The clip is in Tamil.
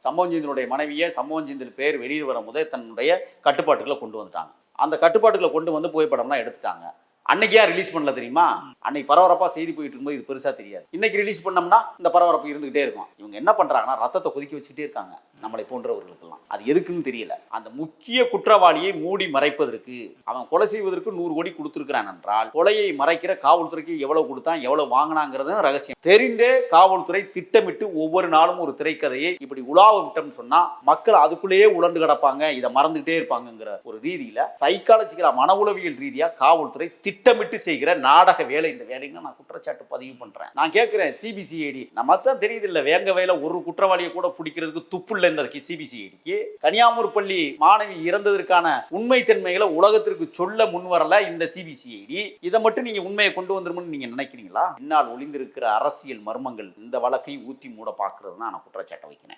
சம்பவம் செந்திலுடைய மனைவியை சம்பவம் செந்தில் பேர் வெளியில் வரும்போதே தன்னுடைய கட்டுப்பாட்டுக்குள்ள கொண்டு வந்துட்டாங்க. அந்த கட்டுப்பாட்டுக்குள்ள கொண்டு வந்து புகைப்படம்லாம் எடுத்துட்டாங்க. அன்னைக்கு ஏன் ரிலீஸ் பண்ணல தெரியுமா? அன்னைக்கு பரபரப்பா செய்தி போயிட்டு இருக்கும்போது இது பெருசா தெரியாது. இன்னைக்கு ரிலீஸ் பண்ணோம்னா இந்த பரபரப்பு இருந்துகிட்டே இருக்கும். இவங்க என்ன பண்றாங்கன்னா ரத்தத்தை கொதிக்க வச்சுட்டே இருக்காங்க நம்மளை போன்றவர்களுக்கெல்லாம். அது எதுக்குன்னு தெரியல. அந்த முக்கிய குற்றவாளியை மூடி மறைப்பதற்கு, அவன் கொலை செய்வதற்கு 100 கோடி கொடுத்திருக்கிறான் என்றால் கொலையை மறைக்கிற காவல்துறைக்கு எவ்வளவு கொடுத்தான் எவ்வளவு வாங்கினாங்கிறது ரகசியம். தெரிந்தே காவல்துறை திட்டமிட்டு ஒவ்வொரு நாளும் ஒரு திரைக்கதையை இப்படி உலாவ விட்டோம்னு சொன்னா மக்கள் அதுக்குள்ளேயே உழண்டு கிடப்பாங்க, இதை மறந்துகிட்டே இருப்பாங்கிற ஒரு ரீதியில சைக்காலஜிக்கலா மன உளவியல் ரீதியா காவல்துறை திட்டமிட்டு செய்கிற நாடக வேலை இந்த வேலைன்னு நான் குற்றச்சாட்டு பதிவு பண்றேன். நான் கேட்கிறேன் சிபிசிஐடி, நம்ம தான் தெரியுது இல்ல வேங்க வேலை ஒரு குற்றவாளியை கூட பிடிக்கிறதுக்கு துப்பு இல்லை இந்த சிபிசிஐடிக்கு. கனியாமூர் பள்ளி மாணவி இறந்ததற்கான உண்மை தன்மைகளை உலகத்திற்கு சொல்ல முன்வரல இந்த சிபிசிஐடி. இதை மட்டும் நீங்க உண்மையை கொண்டு வந்துரும்னு நீங்க நினைக்கிறீங்களா? பின்னால் ஒளிந்திருக்கிற அரசியல் மர்மங்கள் இந்த வழக்கையும் ஊத்தி மூட பாக்குறதுன்னு நான் குற்றச்சாட்டை வைக்கிறேன்.